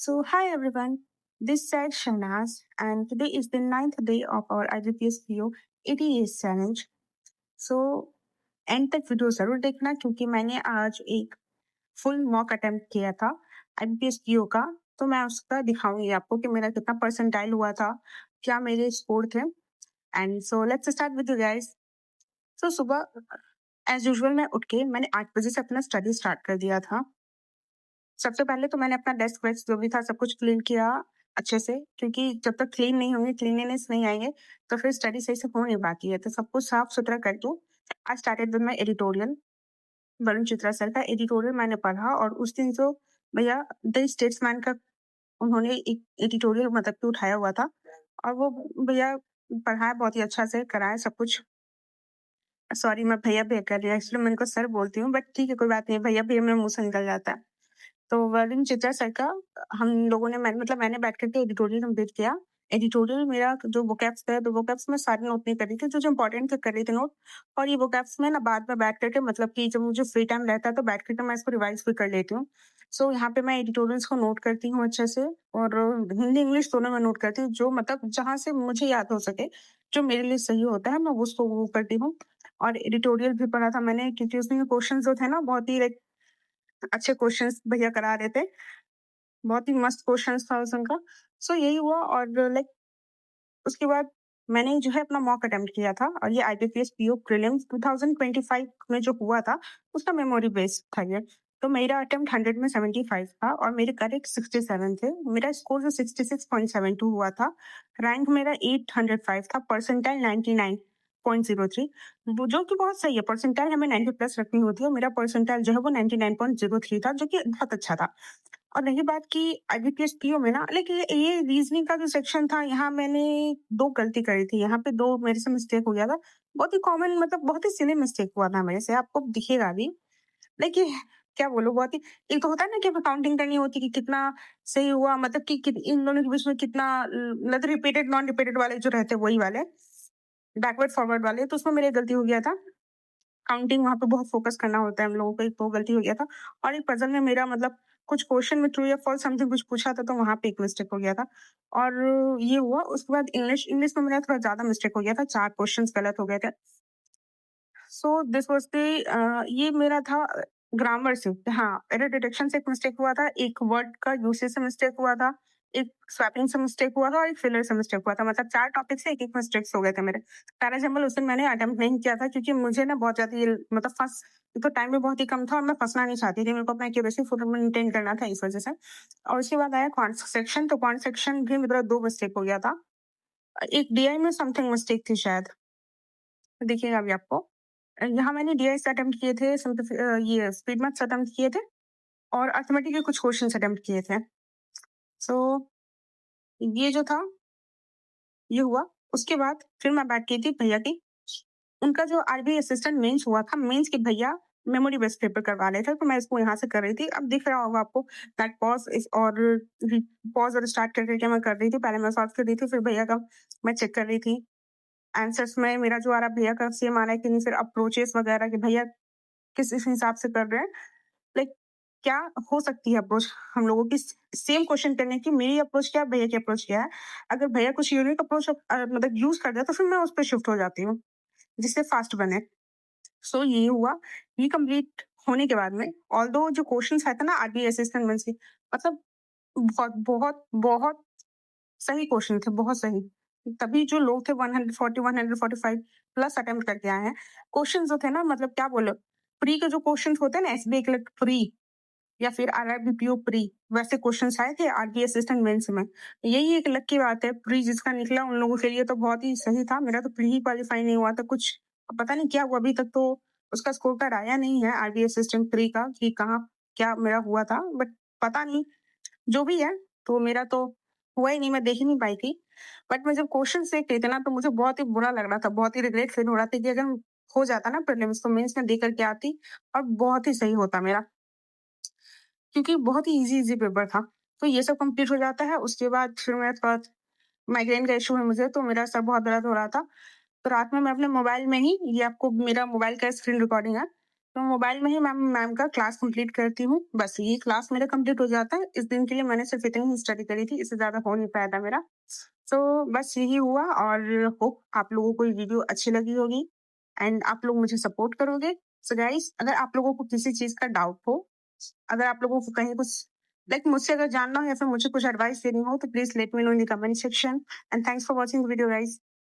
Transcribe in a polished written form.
Hi everyone, this side Shahnaz, and today is the ninth day of our IBPS PO 80 Days Challenge. So, and तक video जरूर देखना क्योंकि मैंने आज एक फुल मॉक अटेम्प्ट किया था IBPS PO का, तो मैं उसका दिखाऊंगी आपको कि मेरा कितना परसेंटाइल हुआ था, क्या मेरे स्कोर थे। And so let's start with you guys. So सुबह एज यूजुअल मैं उठ के मैंने 8 बजे से अपना स्टडी स्टार्ट कर दिया था। सबसे पहले तो मैंने अपना डेस्क वेस्क जो भी था सब कुछ क्लीन किया अच्छे से, क्योंकि जब तक क्लीन नहीं होंगे, क्लीनलीनेस नहीं आएंगे, तो फिर स्टडी सही से हो नहीं पाती है। तो सब कुछ साफ सुथरा करके I started with my editorial. Varun Chitra sir का एडिटोरियल मैंने पढ़ा, और उस दिन जो भैया द स्टेट्समैन का उन्होंने एक एडिटोरियल मतलब कि उठाया हुआ था, और वो भैया पढ़ाया बहुत ही अच्छा से, कराया सब कुछ। सॉरी, मैं भैया भैया कर रही हूँ, एक्चुअली मैं उनको सर बोलती हूँ, बट ठीक है कोई बात नहीं, भैया भैया मेरे मुंह से निकल जाता है। तो वरुण चित्रा सर का हम लोगों ने मैंने बैठ करके एडिटोरियल कंप्लीट किया। एडिटोरियल मेरा जो वोकैब्स थे, तो वोकैब्स में सारे नोट नहीं कर रही थी, जो इम्पोर्टेंट थे कर रही थी नोट। और ये वोकैब्स में ना बाद में बैठ करके, मतलब कि जब मुझे फ्री टाइम रहता है तो बैठ करके मैं इसको रिवाइज भी कर लेती हूँ। सो यहाँ पे मैं एडिटोरियल्स को नोट करती हूँ अच्छे से, और हिंदी इंग्लिश दोनों में नोट करती हूँ, जो मतलब जहाँ से मुझे याद हो सके, जो मेरे लिए सही होता है मैं उसको वो करती हूँ। और एडिटोरियल भी पढ़ा था मैंने, क्योंकि उसमें क्वेश्चन जो थे ना बहुत ही लाइक अच्छे क्वेश्चंस भैया करा रहे थे, बहुत ही मस्त क्वेश्चंस था उनका। सो यही हुआ, और लाइक उसके बाद मैंने जो है अपना मॉक अटेम्प्ट किया था, और ये आईबीपीएस पीओ प्रीलिम्स 2025 में जो हुआ था उसका मेमोरी बेस्ड था ये। तो मेरा अटेम्प्ट 100 में 75 था, और मेरे करेक्ट 67 थे। मेरा स्कोर जो 66.72 हुआ था, रैंक मेरा 805 था, परसेंटाइल 99.03, वो जो कि बहुत सही है। परसेंटाइल हमें 90 प्लस रखनी होती है, और मेरा परसेंटाइल जो है वो 99.03 था, जो कि बहुत अच्छा था। और रही बात की आईबीपीएस पीओ में ना, लेकिन ये रीजनिंग का जो सेक्शन था, यहाँ मैंने 2 गलती करी थी। यहाँ पे 2 मेरे से मिस्टेक हो गया था। बहुत ही कॉमन, मतलब बहुत ही सिली मिस्टेक हुआ था मेरे से, आपको दिखेगा भी। देखिए, क्या बोलूँ, बहुत ही एक तो होता है ना कि काउंटिंग करनी होती है कि कितना सही हुआ, मतलब कि इन दोनों के बीच में कितना मतलब रिपीटेड नॉन रिपीटेड वाले जो रहते हैं वही वाले, बैकवर्ड फॉरवर्ड वाले, तो उसमें मेरी गलती हो गया था। काउंटिंग वहाँ पे बहुत फोकस करना होता है हम लोगों को, एक तो गलती हो गया था। और एक पजल में मेरा मतलब कुछ क्वेश्चन में ट्रू या फॉल्स समथिंग कुछ पूछा था, तो वहाँ पे एक मिस्टेक हो गया था, और ये हुआ। उसके बाद इंग्लिश इंग्लिश में मेरा थोड़ा ज्यादा मिस्टेक हो गया था, 4 क्वेश्चंस गलत हो गए थे। सो दिस वाज द ये मेरा था ग्रामर से, हाँ, एरर डिटेक्शन से एक मिस्टेक हुआ था, एक वर्ड का यूसेज से मिस्टेक हुआ था, एक स्वैपिंग से मिस्टेक हुआ था, और एक फिलर से मिस्टेक हुआ था। मतलब 4 टॉपिक से एक-एक मिस्टेक्स हो गए थे मेरे। पैराजंबल उस दिन मैंने अटेम्प्ट नहीं किया था, क्योंकि मुझे ना बहुत ज़्यादा ये मतलब एक तो टाइम भी बहुत ही कम था, और मैं फँसना नहीं चाहती थी। मेरे को अपना एक्यूरेसी फुल मेंटेन करना था, इस वजह से। और उसके बाद आया क्वांट सेक्शन, तो क्वांट सेक्शन भी मेरा 2 मिस्टेक हो गया था। एक डीआई में समथिंग मिस्टेक थी शायद, दिखेगा अभी आपको। यहाँ मैंने डीआई से अटेम्प्ट किए थे, ये स्पीड मैथ्स अटेम्प्ट किए थे, और अर्थमेटिक के कुछ क्वेश्चंस अटेम्प्ट किए थे। सो ये जो था, ये हुआ। उसके बाद फिर मैं बात की थी भैया की। उनका जो आरबी असिस्टेंट मेंस हुआ था, मेंस के भैया मेमोरी बेस्ड पेपर करवा रहे थे, तो मैं इसको यहाँ से कर रही थी। अब दिख रहा होगा आपको दैट पॉज़ इस और पॉज़ और स्टार्ट करके मैं कर रही थी। पहले मैं सॉल्व कर रही थी, फिर भैया का मैं चेक कर रही थी। आंसर्स में मेरा जो आ रहा है, भैया का सेम आ रहा है कि नहीं, फिर अप्रोचेस वगैरह कि भैया किस इस हिसाब से कर रहे हैं। लाइक क्या हो सकती है अप्रोच हम लोगों की सेम क्वेश्चन करने की, मेरी अप्रोच क्या है, भैया की अप्रोच क्या है। अगर भैया कुछ यूनिक अप्रोच मतलब यूज कर दिया, तो फिर मैं उस पर शिफ्ट हो जाती हूँ, जिससे फास्ट बने। सो ये हुआ। ये कंप्लीट होने के बाद में ऑल्दो जो क्वेश्चंस आए थे ना आरबी असिस्टेंट मेंस के, मतलब बहुत बहुत बहुत सही क्वेश्चन थे, बहुत सही। तभी जो लोग थे 140 145 प्लस अटेम्प्ट करके आए हैं। क्वेश्चन जो थे ना, मतलब क्या बोलो, प्री के जो क्वेश्चन होते हैं ना, एसबीआई क्लर्क प्री या फिर आरआरबीपीओ प्री, वैसे क्वेश्चंस आए थे आरबी असिस्टेंट मेंस में। यही एक लक की बात है, प्री जिसका निकला उन लोगों के लिए तो बहुत ही सही था। मेरा तो प्री ही क्वालीफाई नहीं हुआ था, कुछ पता नहीं क्या हुआ, अभी तक तो उसका स्कोर कार्ड आया नहीं है आरबी असिस्टेंट प्री का, कि कहाँ क्या मेरा हुआ था, बट पता नहीं, जो भी है। तो मेरा तो हुआ ही नहीं, मैं देख ही नहीं पाई थी। बट मैं जब क्वेश्चन देख रही थी ना, तो मुझे बहुत ही बुरा लग रहा था, बहुत ही रिग्रेट फील हो रहा था कि अगर हो जाता ना प्रीलिम्स, तो मेंस में दे करके आती और बहुत ही सही होता मेरा, क्योंकि बहुत ही इजी पेपर था। तो ये सब कंप्लीट हो जाता है। उसके बाद फिर मेरे पास माइग्रेन का इशू है मुझे, तो मेरा सर बहुत दर्द हो रहा था। तो रात में मैं अपने मोबाइल में ही, ये आपको मेरा मोबाइल का स्क्रीन रिकॉर्डिंग है, तो मोबाइल में ही मैम का क्लास कंप्लीट करती हूँ। बस ये क्लास मेरा कंप्लीट हो जाता है। इस दिन के लिए मैंने सिर्फ़ इतनी ही स्टडी करी थी, इससे ज़्यादा हो नहीं पाया था मेरा। तो बस यही हुआ और होप आप लोगों को ये वीडियो अच्छी लगी होगी एंड आप लोग मुझे सपोर्ट करोगे। सो गाइज़, अगर आप लोगों को किसी चीज़ का डाउट हो, अगर आप लोगों को कहीं कुछ लाइक मुझसे अगर जानना हो या फिर मुझे कुछ एडवाइस देनी हो, तो please let me know in the comment section and thanks for watching the video guys.